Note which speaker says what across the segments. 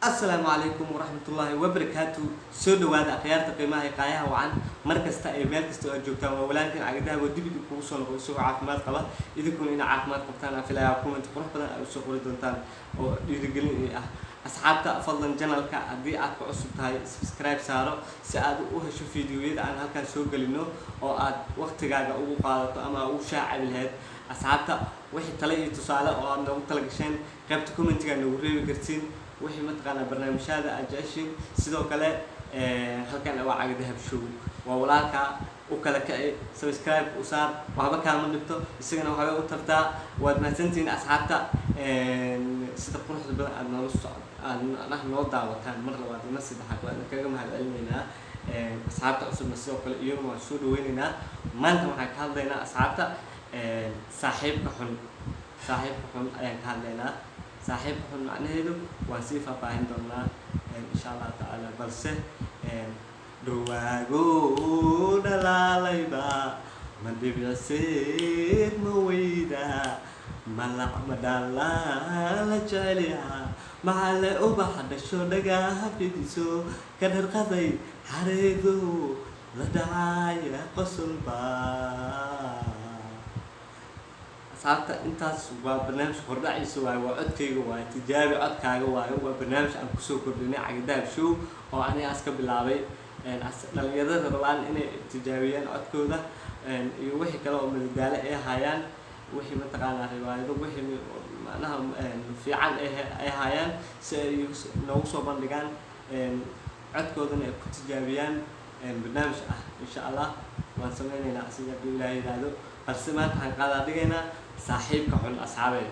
Speaker 1: السلام عليكم ورحمة الله وبركاته. سود وهذا خيارات قيمة قايها وعن مركز تأمين استوجبتها ولكن عقدها ودي بيكون وسوق عافمات قبل إذا كنا عافمات قبتنا في لا يكون تروح بدنا أو سوق ردونتان أو يرجلين أصحابك فضلا جنال كأدي أكو عصب هاي سبسكرايب سارو سأد وهشوف فيديوهات عن هالكان سوق قلنا أو أد وقت جاء أو قالت أما أو شاعر الهاد أصحابك واحد تلاقي تصالة أو أنا وتلاقيشين قبتكم أنت كانوا وريبي كرتين وحي متقنا برنامج هذا أجاشين سيدو كله هالكان أو عقد ذهب شو وولاك وكله كأي سبسكرايب وصار وهذا كان من نبته السجن وهذا وترتا ودنا سنتين أصحابك ستكون حسب أن نحن نوضع وكان مرة واحدة نسيت حق وأنا كلام هذا علمنا أصحابك عصب نسيو كل يوم وسود ويننا ما أنت معك هذا أصحابك صاحبك حن هذا صاحب حن معناه وصفة باين دونا إن شاء الله تعالى بلسه دواغو دلاليبا من بيسير مويدا ملك مدلال جاليا معل أوبا حد شو دجاه في ديسو كدر قضي حريدو لدعايا قصل با صارت أنت وبرنامج خردعي سواء وعدتي وتجاري عدك وبرنامج أنا كسو كردني عقدها شو أو أنا أسكب بالعبي لما يقدر طبعا إني تجاريا عدكو ده وحي كلام من الجالة إيه هايان وحي متقانا رواية وحي معناها في عن إيه هايان نوصل بندقان عدكو ده تجاريا برنامج إن شاء الله ونسمينا ناسيا بالله هذا بس ما هنقال دقينا صاحبك حن أصحابي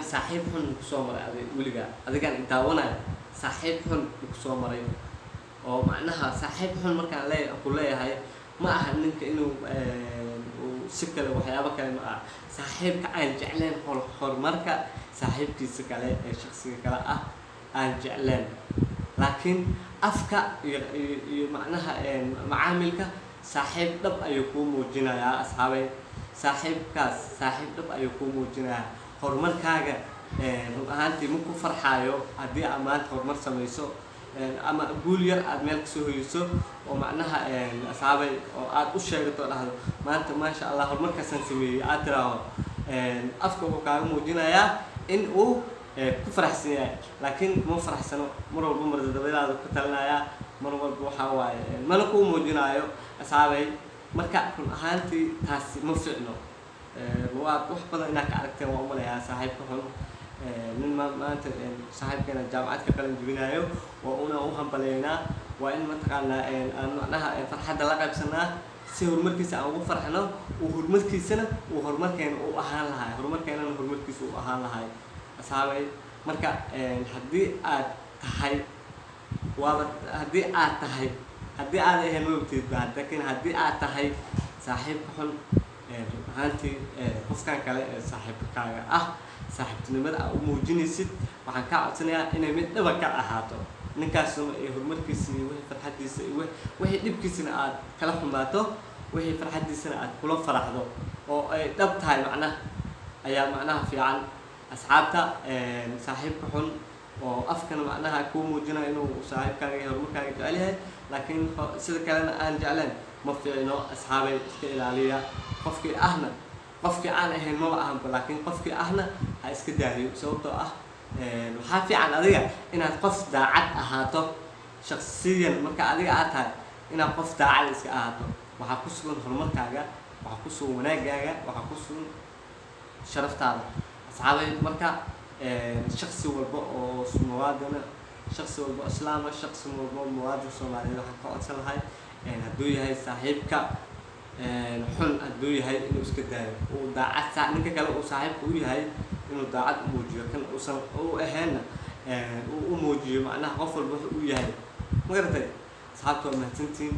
Speaker 1: صاحب حن كسومر هذا ولقى هذا كان إنتاونا صاحب حن كسومر أو معناها صاحب حن مركان لا أقول لا هاي ما أهنك إنه وسكله وحيابك كلام صاحبك عن جعلان حر مركا صاحبك سكله شخصي كلا عن جعلان لكن أفكا معناها معاملك صاحب دب أيكون موجنا يا أصحابي صاحب دب أيكون موجنا هرمر كاجا أنت ممكن فرحايو هدي أمان هرمر سميسو أما أقول يا أدملك سويسو ومعناها أصحابي أو أشياء تقول هذا ما أنت ما شاء الله هرمر كسن سمي أتراه أفكا كاجا موجنا يا إن أو كفرح سنة لكن مو فرح سنة مرة بمرة دبلا كتلنا يا مرة بوحة ما نكون موجنا يو أصحابي مركا كن أهانتي تاسي مفعله وقت وحبنا إنك عرفت وعمله يا صاحب كهون من ما أنت صاحب كنا الجامعات كقلنا جبنايو وأنا وهم بلينا وإن ما تقالنا أنها فرحة دلقة بسنة سهر مركز أو فرحنا وهر مركز سنة وهر مركين أو أهان لهاي هر مركين أنا هر مركز أو أهان لهاي أصحابي مركا هدي تهاي وهدي تهاي هدي هي نوبتي بعد لكن هدي تهاي صاحب حل هانتي قفكان كلا صاحب كاغا صاحبتنimada أو muujinaysid waxaan ka codsanayaa inay mid dhaba ka ahaato ninkaasuna ay horumarkiisa iyo wixii farxadiisa iyo wixii dhibkiisana aad kala xumaato wixii farxadiisana aad kula faraxdo oo ay dhab tahay macnaha ayaa macnaha fiican asxaabta saaxiibka xun oo afkana macnaha ku muujinaya inuu saaxiibkaaga iyo horumarkaaga jecel yahay laakiin sida kalena aan jeclayn ma fiicno asxaabay iska ilaaliya qofkii aan ahayn ma ahan laakiin qofkii ahna ha iska daayo sababtoo ah waxa fiican adiga inaad qof daacad ahaato shakhsiyan marka adiga aad tahay inaad qof daacad iska ahaato waxa ku sugan horumarkaaga waxa ku sugan wanaagaaga waxa ku sugan sharaftaada asxaabay marka shakhsi walba oo muwaadin shakhsi walba islaam shakhsi walba muwaadin Soomaaliyeed waxa ka codsan lahay hadduu yahay saaxiibka xun hadduu yahay inuu iska daayo oo daacad ninka kale oo saaxiibka u yahay inuu daacad u muujiyo kan uusan u ahayn u muujiyo macnaha qof walba uu yahay ma garatay asxaabta mahadsantiin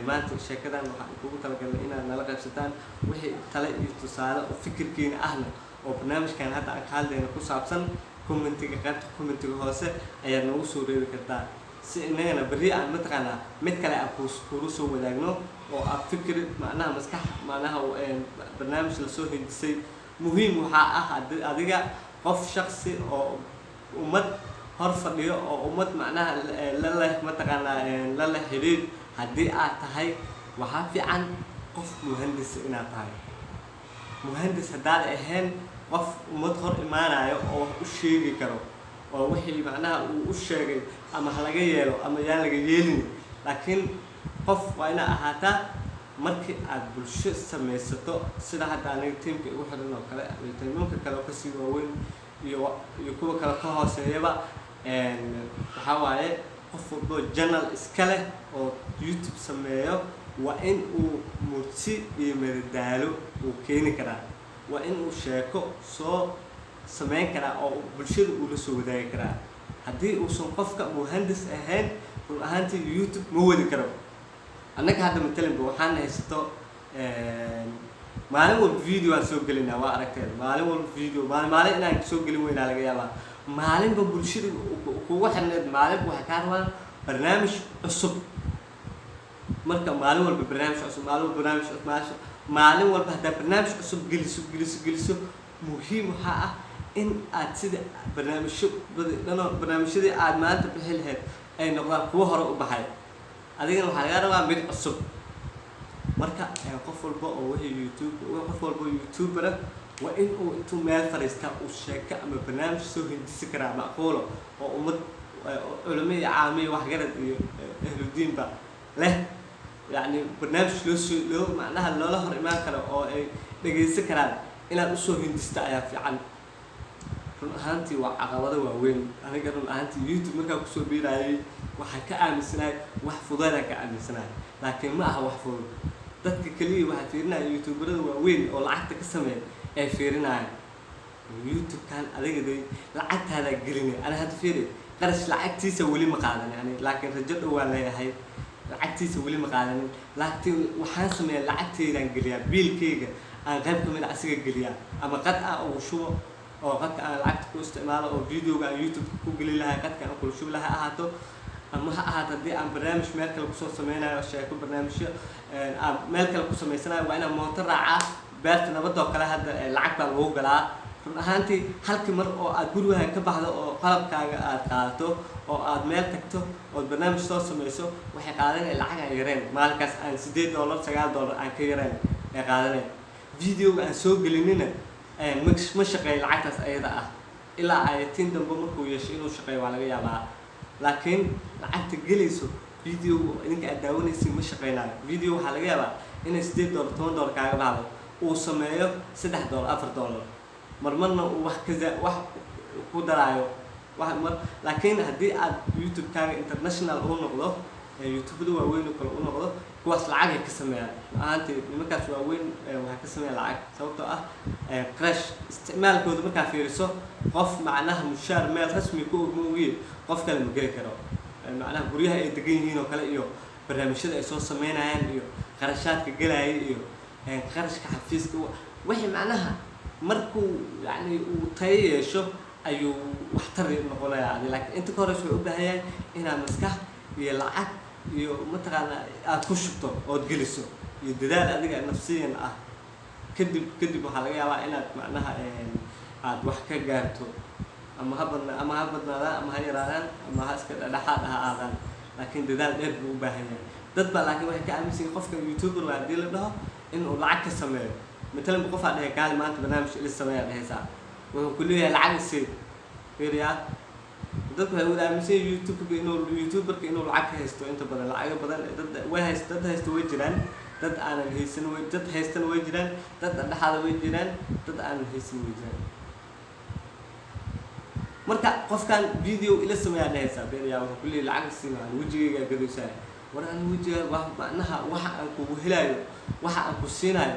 Speaker 1: maanta sheekadan waxaan kugu talagalay inaad nala qaybsataan wixii tale iyo tusaale oo fikirkiina ahna oo barnaamijkan hadda aan ka hadlayno ku saabsan commentiga qaybta commentiga hoose ayaad nagu soo reebi kartaa si inagana bari aan mataqaanaa mid kale aan kugu soo wadaagno oo aad fikir macnaha maskax macnaha barnaamij la soo hindisay muhiim waxa ah adiga qof shakhsi oo ummad hor fadhiyo oo ummad macnaha la leh mataqaanaa la leh xiriir haddii aad tahay waxaa fiican qof muhandis inaad tahay. muhandis haddaad ahayn qof ummad hor imaanayo oo wax u sheegi karo oo wixii macnaha uu u sheegay ama ha laga yeelo ama yaan laga yeelin, laakiin qof waa inaad ahaataa markii aad bulsho samaysato sida hadda aniga tiimka ugu xiran oo kale iyo tiimka kale oo kasii waaweyn iyo kuwa kale ka hooseeyaba waxaa waaye qof walbo channel iska leh oo YouTube sameeyo waa in uu murti iyo madadaalo uu keeni karaa, waa in uu sheeko soo sameyn karaa oo bulshada uu la soo wadaagi karaa. haddii uusan qofka muhandis ahayn run ahaantii YouTube ma wadi karo. annaga hadda matalan waxaan haysto maalin walba video aan soo gelinaa, waa aragteen maalin walba video maalin inaan soo gelin weynaa laga yaabaa. maalinba bulshada kugu xirneed maalinba waxay kaa rabaan barnaamij cusub. marka maalin walba barnaamij cusub maalin walba haddaa barnaamij cusub geliso muhiim waxaa ah in aad sida barnaamijyadii aad maanta bixi lahayd ay noqdaan kuwa hore u baxay, adigana waxaa laga rabaa mid cusub. marka qof walba oo qof walba YouTuber waa in uu intuu meel fariistaa uu sheeko ama barnaamij soo hindisi karaa macquulo oo ummad culamo iyo caamiyo waxgarad iyo ahludiinba leh, yacni barnaamij loo macnaha loola hor imaan karo oo ay dhegaysan karaan inaad usoo hindista ayaa fiican. run ahaantii waa caqabado waaweyn. aniga run ahaantii YouTube markaa kusoo biirayay waxaa ka aaminsanahay wax fudaydaan ka aaminsanahay, laakiin ma aha wax fudud. dadka kaliya waxaa fiirinaya YouTuberada waaweyn oo lacagta ka sameeya ay fiirinayaan YouTube-kan adiga day lacagtaada gelinay. ana hadda fiiri qarash lacagtiisa weli ma qaadan yani, laakiin rajo dhow waan leeyahay lacagtiisa weli ma qaadanin, laakiin waxaan sameeyaa lacagteydaan geliyaa biilkayga aan qayb ka mid asiga geliyaa ama qad aan ugu shubo oo qadka aan lacagta ku isticmaalo oo videoga aan YouTube ku geli lahay qadka aan kula shubi lahay ahaato, ama ha ahaato haddii aan barnaamij meel kale kusoo sameynayo sheeko barnaamijyo aan meel kale ku samaysanayo waa inaan mooto raacaa. beerta nabadoo kale hadda lacag baa lagu galaa. run ahaantii halkii mar oo aad gurigaaga ka baxdo oo qalabkaaga aad qaadato oo aad meel tagto ood barnaamij soo samayso waxay qaadanaya lacag aan yareen, maalinkaas aan $8 $9 aan ka yareen ay qaadanaya. videoga aan soo gelinina ma shaqeeyo lacagtaas ayada ah ilaa ay tiin dambe markuu yeesho inuu shaqeeyo waa laga yaabaa, laakiin lacagta gelayso video idinka aad daawanaysiin ma shaqeynayo. video waxaa laga yaabaa inay $8 $10 kaaga baxdo uu sameeyo $3 $4 marmarna uu wax ku daraayo laakiin haddii aad YouTube-kaaga international u noqdo YouTube-da waaweyn oo kale u noqdo kuwaas lacag ay ka sameeyaan. ahaantii nimankaas waaweyn waxay ka sameeyaan lacag sababtoo ah crash isticmaalkooda markaa fiiriso qof macnaha mushaar meel rasmi ku ogmoogiye qof kale ma geli karo. macnaha guryaha ay degan yihiin oo kale iyo barnaamijyada ay soo sameynayaan iyo qarashaadka galaya iyo qarashka xafiiska wixii macnaha markuu yani uu tayo yeesho ayuu waxtar noqonayaa. laakiin inta ka horeysa wuxuu u baahan yahay inaad maskax iyo lacag iyo mataqaanaa aad ku shubto ood geliso iyo dadaal adiga nafsiyan ah. kadib waxaa laga yaabaa inaad macnaha aad wax ka gaarto ama ha badnaadaan ama ha yaraadaan ama ha iska dhexaad ahaadaan, laakiin dadaal dheer buu u baahan yahay. dad baa laakiin waxay ka aaminsan yihiin qofka YouTuber waa haddii la dhaho inuu lacag ka sameeyo. matalan qof aad dhahay gaali maanta barnaamij ila sameeyaa dhahaysaa wuxuu ku leeyahay lacag isii fiiriyaa. dadku waxay wada aaminsan yihiin YouTuberka inuu lacag ka haysto. inta badan lacago badan dad haysto way jiraan, dad aanan haysan dad haystan way jiraan, dad dhexaada way jiraan, dad aanan haysan way jiraan. marka qofkan video ila sameeyaa dhahaysaa fiiriyaa wuxuu ku leeyahay lacag isii waan wajigayga gadaysaa. war aan wajiga wax macnaha waxa aan kugu helayo waxa aan ku siinayo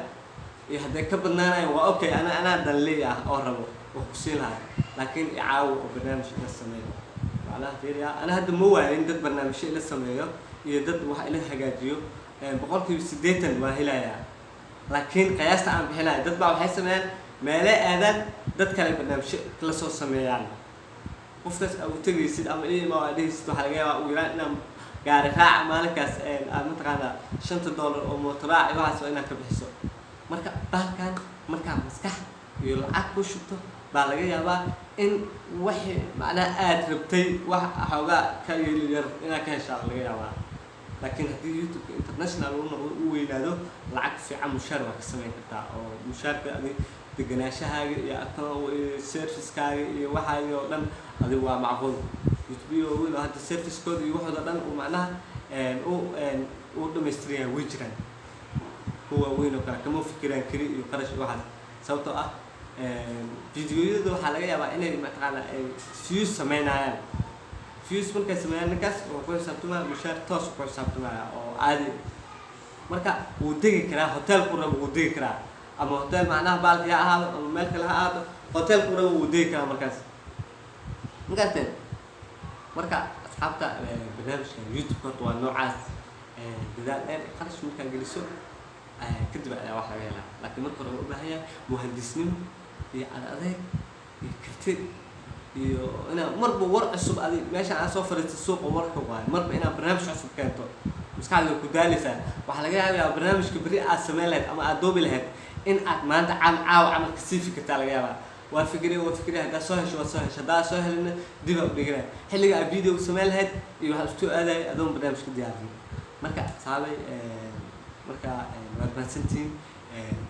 Speaker 1: iyo hadday ka badnaanayo waa okay anaa dan leeyahay oo rabo oo ku siinayo, laakiin icaawo oo barnaamij ila sameeyo. macnaha fiiriyaa ana hadda ma waayin dad barnaamijyo ila sameeyo iyo dad wax ila hagaajiyo 80% waa helayaa, laakiin qiyaasta aan bixinayo dad baa waxay sameeyaan meelo aadaan dad kale barnaamijyo la soo sameeyaan. qofkaas aad u tagaysid ama ilaa ma dhigaysid waxa laga yaabaa uu yiraahdo inaan gaari raaca maalinkaas aad mataqaanaa $5 oo mooto raac waxaas waa inaad ka bixiso. marka bahalkan markaa maskax iyo lacag ku shubto baa laga yaabaa in wixii macnaha aad rabtay wax xoogaa ka yar inaad ka heshaa laga yaabaa. laakiin haddii youtube international uu noqdo uu weynaado lacag fiican mushaar waa ka samayn kartaa oo mushaarka adi deganaanshahaga iyo account service-kaaga iyo waxaaga oo dhan adigu waa macquul. youtube weyn oo hadda service-kooda iyo waxooda dhan uu macnaha uu dhammaystiran way jiraan kuwa weyn oo kale kama fikiraan keli iyo qarash iyo waxaas sababtoo ah videoyada waxaa laga yaabaa inay mataqaana ay views sameynayaan. views markay sameeyaan ninkaas oo ku xisaabtamaya mushaar toos ku xisaabtamaya oo caadi marka wuu degi karaa hotel ku rabo wuu degi karaa ama hotel macnaha baalki ha ahaado ama meel kale ha ahaado hotel ku rabo wuu degi karaa markaas markaasteen marka asxaabta barnaamijka youtube horta waa noocaas dadaal dheer qarash markaa geliso kadib ayaa wax laga helaa. laakiin marka hore u baahan yahay muhandisnimo iyo adeeg iyo karti iyo inaa marba war cusub adi meesha aan soo fariistay suuqa warka waaye marba inaa barnaamij cusub keento maskaxda ku daaleysaa. waxaa laga yaabaa barnaamijka beri aad sameyn lahayd ama aad doobi lahayd in aad maanta caawa camal kasii fikirtaa laga yaabaa. waa fikriya haddaa soo hesho waad soo hesho haddaa soo helina dib aa u dhiganaya xilliga aad video sameyn lahayd iyo waxaa isku aadaya adoon barnaamijka diyaarin. marka saabay marka waad mahadsantihiin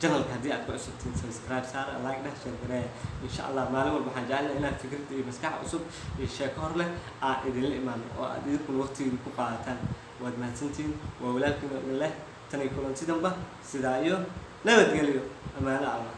Speaker 1: channelka haddii aad ku cusubtiin subscribe saar like dheh share gareeya insha allah maalin walba waxaan jecelnahay inaad fikrad iyo maskax cusub iyo sheeko hor leh aan idinla imaan oo aad idinkuna waqtigiina ku qaadataan. waad mahadsantihiin waa walaalkiina idin leh tan iyo kulanti damba sidaa iyo nabadgelyo amaano allah.